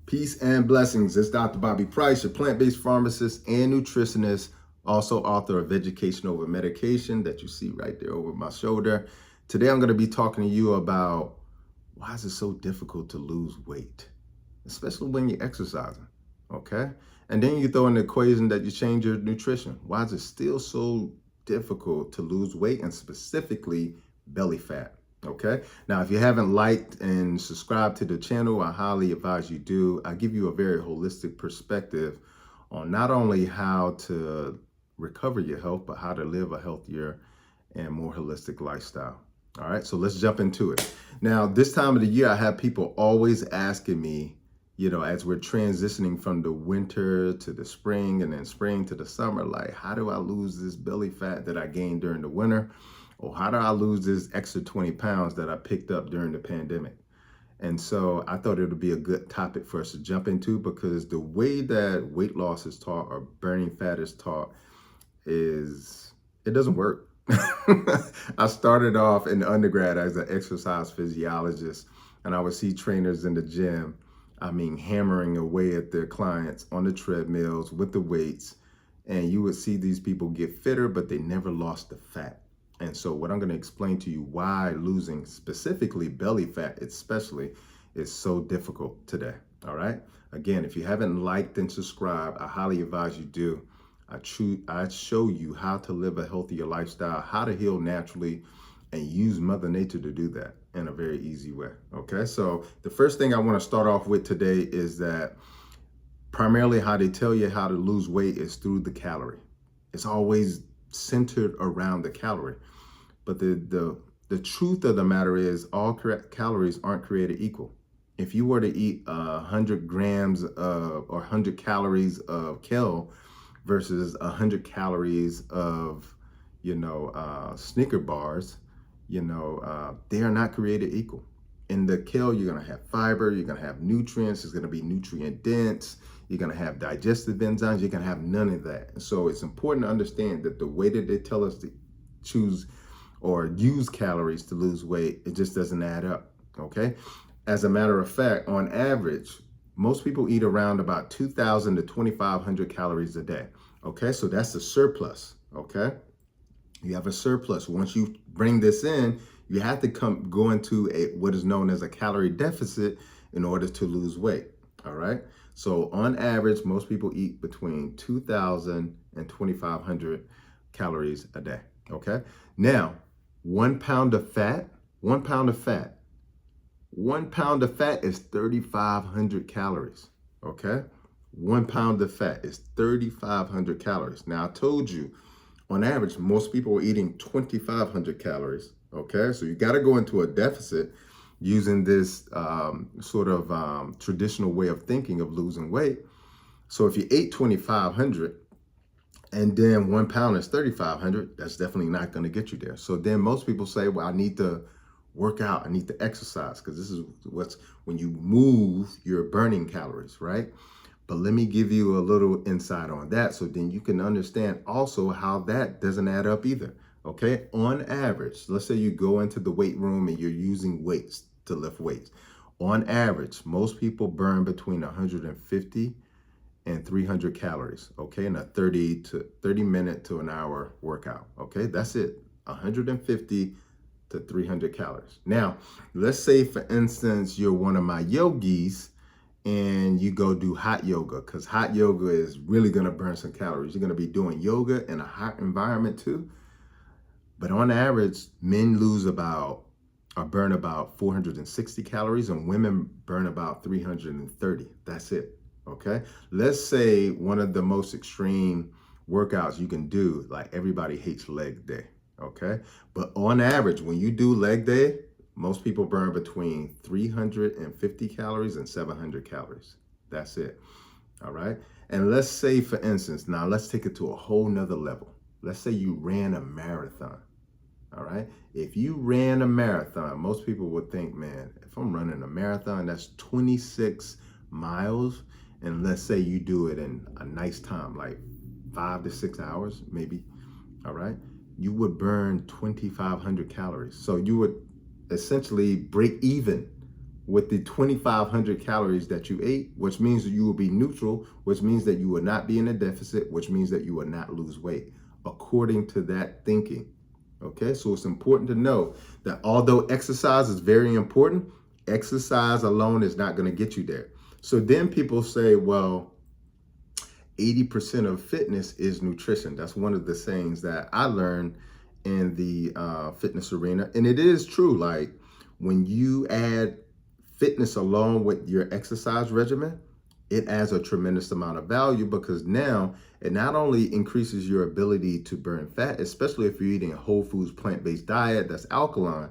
Peace and blessings. It's Dr. Bobby Price, your plant-based pharmacist and nutritionist, also author of Education Over Medication that you see right there over my shoulder. Today, I'm going to be talking to you about why is it so difficult to lose weight, especially when you're exercising, okay? And then you throw in the equation that you change your nutrition. Why is it still so difficult to lose weight, and specifically belly fat? Okay. Now, if you haven't liked and subscribed to the channel, I highly advise you do. I give you a very holistic perspective on not only how to recover your health, but how to live a healthier and more holistic lifestyle. All right. So let's jump into it. Now, this time of the year, I have people always asking me, as we're transitioning from the winter to the spring and then spring to the summer, like, how do I lose this belly fat that I gained during the winter? Or how do I lose this extra 20 pounds that I picked up during the pandemic? And so I thought it would be a good topic for us to jump into, because the way that weight loss is taught or burning fat is taught it doesn't work. I started off in undergrad as an exercise physiologist, and I would see trainers in the gym, hammering away at their clients on the treadmills with the weights. And you would see these people get fitter, but they never lost the fat. And so what I'm going to explain to you why losing specifically belly fat especially is so difficult today. All right. Again, if you haven't liked and subscribed, I highly advise you do. I show you how to live a healthier lifestyle, how to heal naturally, and use Mother Nature to do that in a very easy way. Okay. So the first thing I want to start off with today is that primarily how they tell you how to lose weight is through the calorie. It's always centered around the calorie. But the truth of the matter is all calories aren't created equal. If you were to eat 100 grams or 100 calories of kale versus 100 calories of, Snicker bars, they are not created equal. In the kale, you're going to have fiber, you're going to have nutrients, it's going to be nutrient dense, you're going to have digestive enzymes, you're going to have none of that. And so it's important to understand that the way that they tell us to choose or use calories to lose weight, it just doesn't add up, okay? As a matter of fact, on average, most people eat around about 2,000 to 2,500 calories a day, okay? So that's the surplus, okay? You have a surplus. Once you bring this in, you have to go into what is known as a calorie deficit in order to lose weight, all right? So on average, most people eat between 2,000 and 2,500 calories a day, okay? Now, 1 pound of fat is 3,500 calories, okay? 1 pound of fat is 3,500 calories. Now, I told you, on average, most people are eating 2,500 calories, okay? So you got to go into a deficit using this traditional way of thinking of losing weight. So if you ate 2,500, and then 1 pound is 3,500, that's definitely not going to get you there. So then most people say, well, I need to work out, I need to exercise, because this is when you move, you're burning calories, right? But let me give you a little insight on that, so then you can understand also how that doesn't add up either, okay? On average, let's say you go into the weight room and you're using weights to lift weights. On average, most people burn between 150 and 300 calories, okay, in a 30 minute to an hour workout, okay? That's it, 150 to 300 calories. Now, let's say, for instance, you're one of my yogis and you go do hot yoga, because hot yoga is really gonna burn some calories. You're gonna be doing yoga in a hot environment too. But on average, men burn about 460 calories, and women burn about 330. That's it. Okay, let's say one of the most extreme workouts you can do, like everybody hates leg day, okay? But on average, when you do leg day, most people burn between 350 calories and 700 calories. That's it, all right? And let's say, for instance, now let's take it to a whole nother level. Let's say you ran a marathon, all right? If you ran a marathon, most people would think, man, if I'm running a marathon, that's 26 miles. And let's say you do it in a nice time, like 5 to 6 hours, maybe, all right? You would burn 2,500 calories. So you would essentially break even with the 2,500 calories that you ate, which means that you will be neutral, which means that you will not be in a deficit, which means that you will not lose weight, according to that thinking. Okay, so it's important to know that although exercise is very important, exercise alone is not going to get you there. So then people say, well, 80% of fitness is nutrition. That's one of the sayings that I learned in the fitness arena. And it is true. Like when you add fitness along with your exercise regimen, it adds a tremendous amount of value, because now it not only increases your ability to burn fat, especially if you're eating a whole foods plant-based diet that's alkaline.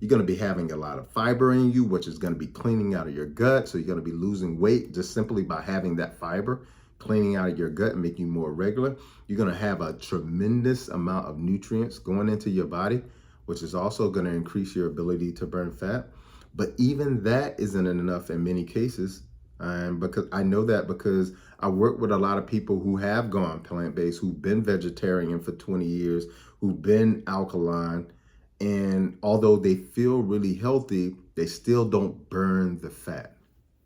You're going to be having a lot of fiber in you, which is going to be cleaning out of your gut. So you're going to be losing weight just simply by having that fiber cleaning out of your gut and making you more regular. You're going to have a tremendous amount of nutrients going into your body, which is also going to increase your ability to burn fat. But even that isn't enough in many cases. Because I know that because I work with a lot of people who have gone plant-based, who've been vegetarian for 20 years, who've been alkaline. And although they feel really healthy, they still don't burn the fat.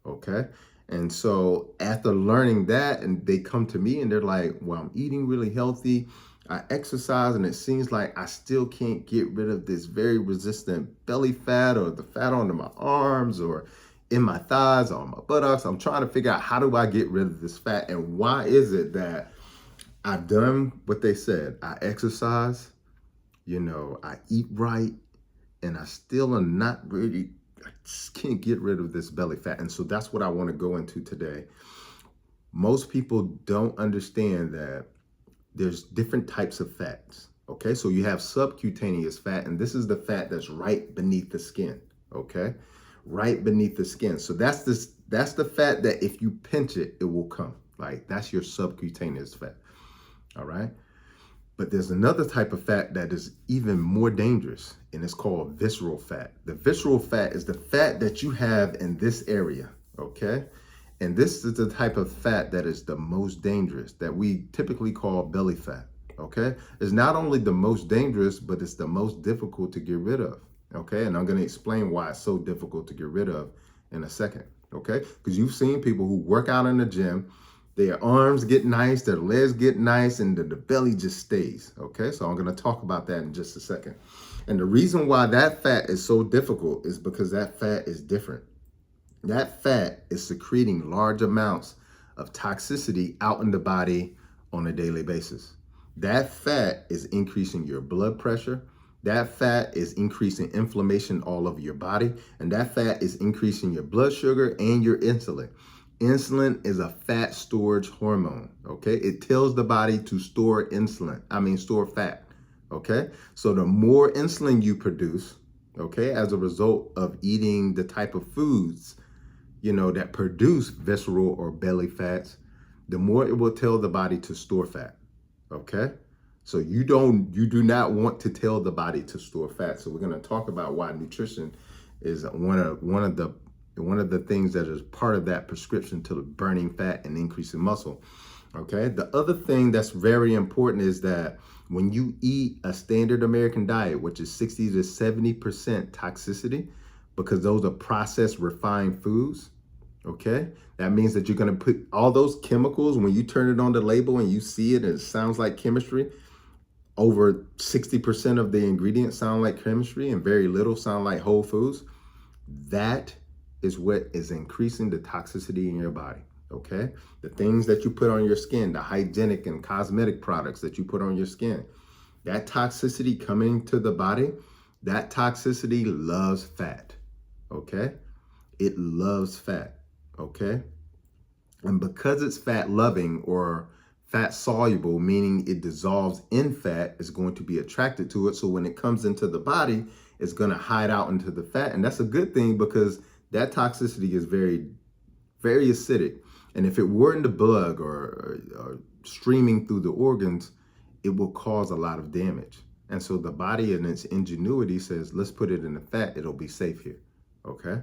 Okay. And so after learning that, and they come to me and they're like, well, I'm eating really healthy, I exercise, and it seems like I still can't get rid of this very resistant belly fat or the fat under my arms or in my thighs or on my buttocks. I'm trying to figure out, how do I get rid of this fat? And why is it that I've done what they said? I exercise, I eat right, and I still am not really, I just can't get rid of this belly fat. And so that's what I want to go into today. Most people don't understand that there's different types of fats. Okay, so you have subcutaneous fat, and this is the fat that's right beneath the skin. Okay, right beneath the skin. So that's the fat that if you pinch it, it will come. Like that's your subcutaneous fat. All right. But there's another type of fat that is even more dangerous, and it's called visceral fat. The visceral fat is the fat that you have in this area, okay? And this is the type of fat that is the most dangerous, that we typically call belly fat, okay? It's not only the most dangerous, but it's the most difficult to get rid of, okay? And I'm gonna explain why it's so difficult to get rid of in a second, okay? Because you've seen people who work out in the gym, their arms get nice, their legs get nice, and the belly just stays, okay? So I'm gonna talk about that in just a second. And the reason why that fat is so difficult is because that fat is different. That fat is secreting large amounts of toxicity out in the body on a daily basis. That fat is increasing your blood pressure. That fat is increasing inflammation all over your body. And that fat is increasing your blood sugar and your insulin. Insulin is a fat storage hormone, okay? It tells the body to store store fat, okay? So the more insulin you produce, okay, as a result of eating the type of foods, that produce visceral or belly fats, the more it will tell the body to store fat, okay? So you do not want to tell the body to store fat. So we're gonna talk about why nutrition is one of the things that is part of that prescription to burning fat and increasing muscle, okay? The other thing that's very important is that when you eat a standard American diet, which is 60 to 70% toxicity, because those are processed refined foods, okay? That means that you're gonna put all those chemicals, when you turn it on the label and you see it and it sounds like chemistry, over 60% of the ingredients sound like chemistry and very little sound like whole foods. That is what is increasing the toxicity in your body, okay? The things that you put on your skin, the hygienic and cosmetic products that you put on your skin, that toxicity coming to the body, that toxicity loves fat, okay? It loves fat, okay? And because it's fat loving or fat soluble, meaning it dissolves in fat, is going to be attracted to it. So when it comes into the body, it's going to hide out into the fat. And that's a good thing, because that toxicity is very, very acidic. And if it were in the blood or streaming through the organs, it will cause a lot of damage. And so the body in its ingenuity says, let's put it in the fat, it'll be safe here, okay?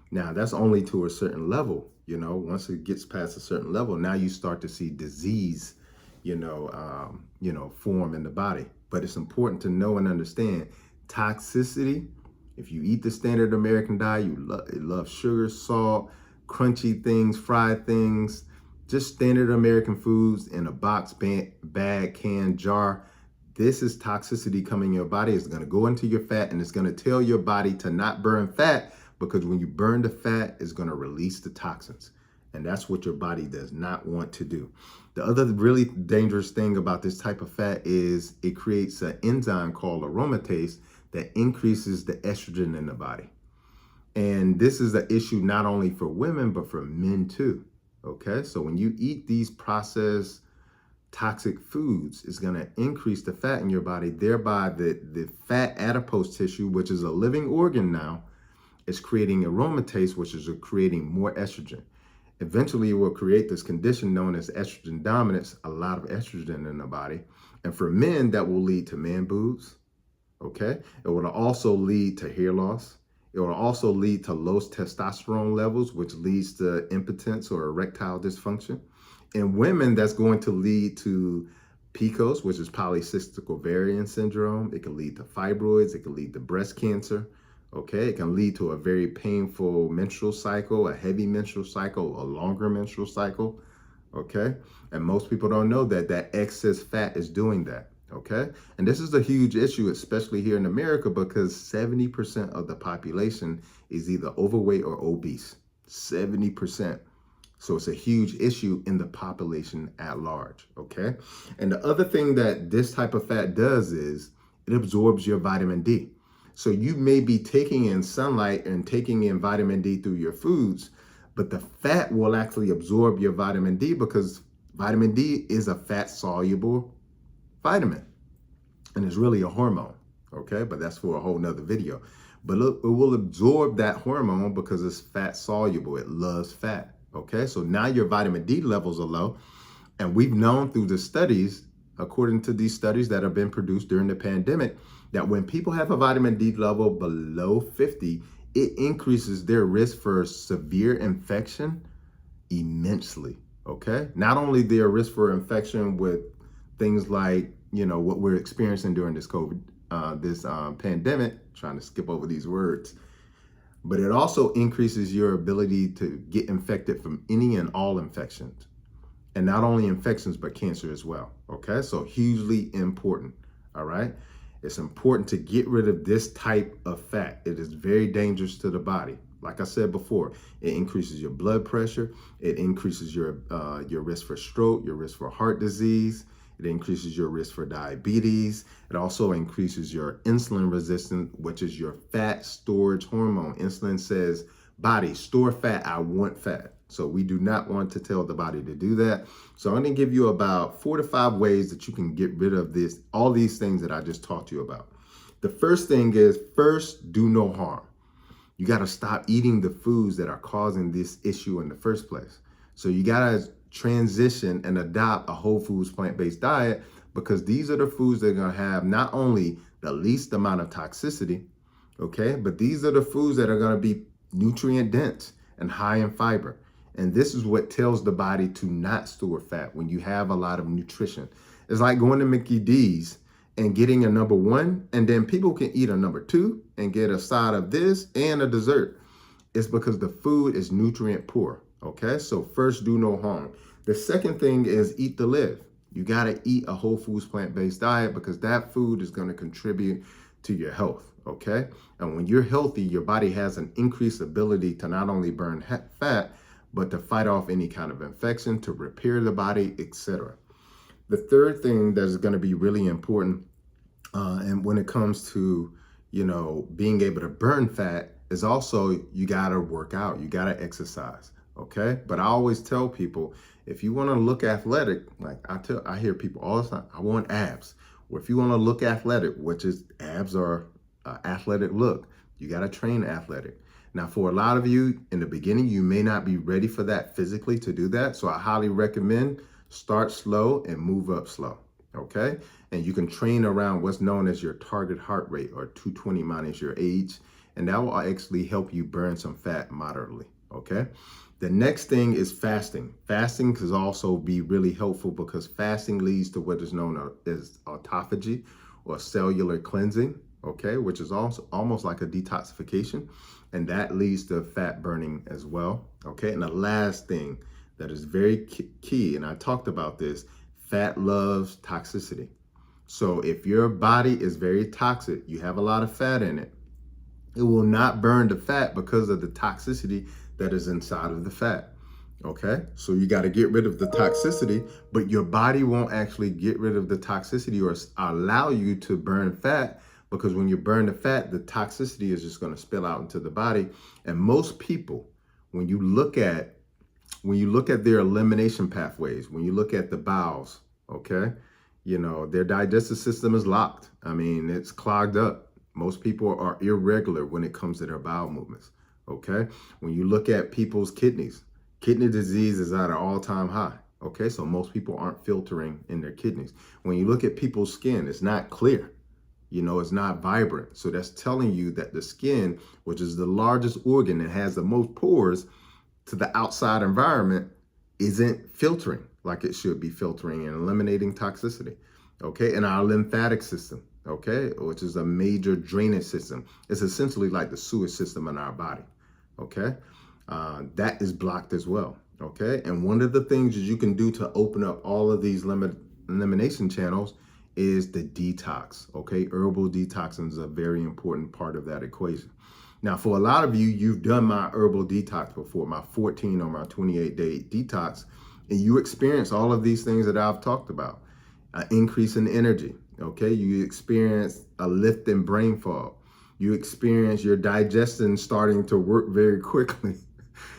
Now that's only to a certain level, once it gets past a certain level, now you start to see disease, form in the body. But it's important to know and understand toxicity If you eat the standard American diet, you love sugar, salt, crunchy things, fried things, just standard American foods in a box, bag, can, jar. This is toxicity coming in your body. It's going to go into your fat, and it's going to tell your body to not burn fat, because when you burn the fat, it's going to release the toxins. And that's what your body does not want to do. The other really dangerous thing about this type of fat is it creates an enzyme called aromatase that increases the estrogen in the body. And this is an issue not only for women, but for men too. Okay, so when you eat these processed toxic foods, it's going to increase the fat in your body, thereby the fat adipose tissue, which is a living organ now, is creating aromatase, which is creating more estrogen. Eventually, it will create this condition known as estrogen dominance, a lot of estrogen in the body. And for men, that will lead to man boobs, okay? It will also lead to hair loss. It will also lead to low testosterone levels, which leads to impotence or erectile dysfunction. In women, that's going to lead to PCOS, which is polycystic ovarian syndrome. It can lead to fibroids. It can lead to breast cancer. Okay, it can lead to a very painful menstrual cycle, a heavy menstrual cycle, a longer menstrual cycle. Okay, and most people don't know that excess fat is doing that. Okay, and this is a huge issue, especially here in America, because 70% of the population is either overweight or obese. 70%. So it's a huge issue in the population at large. Okay, and the other thing that this type of fat does is it absorbs your vitamin D. So you may be taking in sunlight and taking in vitamin D through your foods, but the fat will actually absorb your vitamin D, because vitamin D is a fat-soluble vitamin, and it's really a hormone, okay? But that's for a whole nother video. But look, it will absorb that hormone because it's fat-soluble. It loves fat, okay? So now your vitamin D levels are low, and we've known through the studies, according to these studies that have been produced during the pandemic, that when people have a vitamin D level below 50, it increases their risk for severe infection immensely, okay? Not only their risk for infection with things like, what we're experiencing during this pandemic, trying to skip over these words, but it also increases your ability to get infected from any and all infections. And not only infections, but cancer as well, okay? So hugely important, all right? It's important to get rid of this type of fat. It is very dangerous to the body. Like I said before, it increases your blood pressure. It increases your risk for stroke, your risk for heart disease. It increases your risk for diabetes. It also increases your insulin resistance, which is your fat storage hormone. Insulin says, body, store fat, I want fat. So we do not want to tell the body to do that. So I'm going to give you about 4 to 5 ways that you can get rid of all these things that I just talked to you about. The first thing is, first, do no harm. You got to stop eating the foods that are causing this issue in the first place. So you got to transition and adopt a whole foods plant-based diet, because these are the foods that are going to have not only the least amount of toxicity, okay, but these are the foods that are going to be nutrient dense and high in fiber. And this is what tells the body to not store fat when you have a lot of nutrition. It's like going to Mickey D's and getting a number 1, and then people can eat a number 2 and get a side of this and a dessert. It's because the food is nutrient poor, okay? So first, do no harm. The second thing is eat to live. You gotta eat a whole foods plant-based diet, because that food is gonna contribute to your health, okay? And when you're healthy, your body has an increased ability to not only burn fat, but to fight off any kind of infection, to repair the body, etc. The third thing that is going to be really important, and when it comes to, being able to burn fat, is also you got to work out, you got to exercise, okay? But I always tell people, if you want to look athletic, like I hear people all the time, I want abs. Or if you want to look athletic, which is abs are athletic look, you got to train athletic. Now, for a lot of you in the beginning, you may not be ready for that physically to do that. So I highly recommend start slow and move up slow, okay? And you can train around what's known as your target heart rate, or 220 minus your age. And that will actually help you burn some fat moderately, okay? The next thing is fasting. Fasting can also be really helpful, because fasting leads to what is known as autophagy, or cellular cleansing, okay, which is also almost like a detoxification, and that leads to fat burning as well, okay? And the last thing that is very key, and I talked about this, fat loves toxicity. So if your body is very toxic, you have a lot of fat in it, it will not burn the fat because of the toxicity that is inside of the fat. Okay, so you got to get rid of the toxicity, but your body won't actually get rid of the toxicity or allow you to burn fat, because when you burn the fat, the toxicity is just going to spill out into the body. And most people, when you look at their elimination pathways, when you look at the bowels, okay, you know, their digestive system is locked. I mean, it's clogged up. Most people are irregular when it comes to their bowel movements, okay? When you look at people's kidneys, kidney disease is at an all-time high, okay? So most people aren't filtering in their kidneys. When you look at people's skin, it's not clear. You know, it's not vibrant. So that's telling you that the skin, which is the largest organ and has the most pores to the outside environment, isn't filtering like it should be filtering and eliminating toxicity, okay? And our lymphatic system, okay, which is a major drainage system. It's essentially like the sewer system in our body, okay? That is blocked as well, okay? And one of the things that you can do to open up all of these elimination channels is the detox, okay? Herbal detoxing is a very important part of that equation. Now, for a lot of you, you've done my herbal detox before, my 14 or my 28-day detox, and you experience all of these things that I've talked about. An increase in energy, okay? You experience a lift in brain fog. You experience your digestion starting to work very quickly.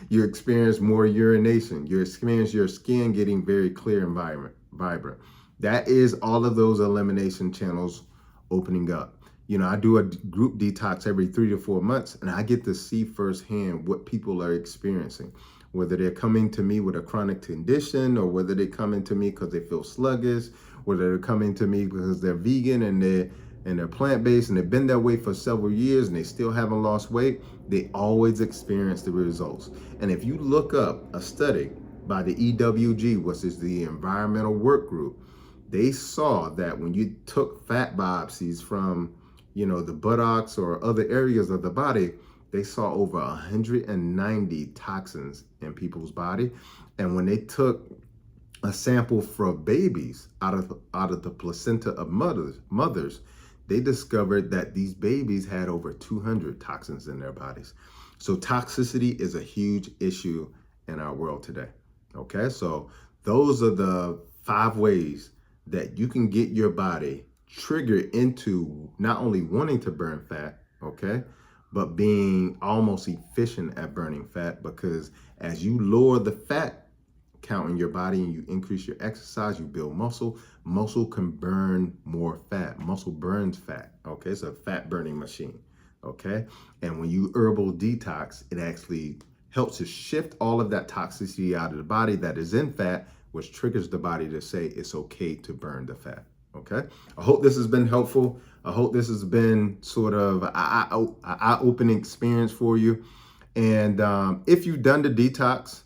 You experience more urination. You experience your skin getting very clear and vibrant. That is all of those elimination channels opening up. You know, I do a group detox every 3 to 4 months, and I get to see firsthand what people are experiencing, whether they're coming to me with a chronic condition, or whether they're coming to me because they feel sluggish, whether they're coming to me because they're vegan and they're plant-based and they've been that way for several years and they still haven't lost weight. They always experience the results. And if you look up a study by the EWG, which is the Environmental Work Group, they saw that when you took fat biopsies from, you know, the buttocks or other areas of the body, they saw over 190 toxins in people's body. And when they took a sample from babies out of the placenta of mothers, they discovered that these babies had over 200 toxins in their bodies. So toxicity is a huge issue in our world today. Okay, so those are the 5 ways that you can get your body triggered into not only wanting to burn fat, okay, but being almost efficient at burning fat, because as you lower the fat count in your body and you increase your exercise, you build muscle. Muscle can burn more fat. Muscle burns fat, okay? It's a fat burning machine, okay? And when you herbal detox, it actually helps to shift all of that toxicity out of the body that is in fat, which triggers the body to say it's okay to burn the fat, okay? I hope this has been helpful. I hope this has been sort of an eye-opening experience for you. And if you've done the detox,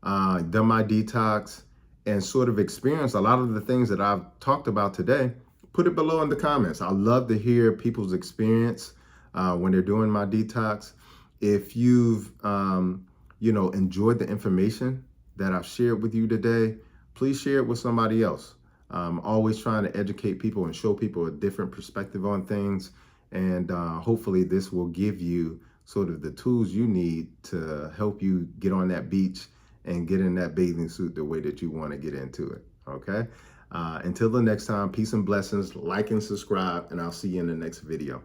done my detox, and sort of experienced a lot of the things that I've talked about today, put it below in the comments. I love to hear people's experience when they're doing my detox. If you've, you know, enjoyed the information that I've shared with you today, please share it with somebody else. I'm always trying to educate people and show people a different perspective on things. And hopefully this will give you sort of the tools you need to help you get on that beach and get in that bathing suit the way that you want to get into it, okay? Until the next time, peace and blessings, like and subscribe, and I'll see you in the next video.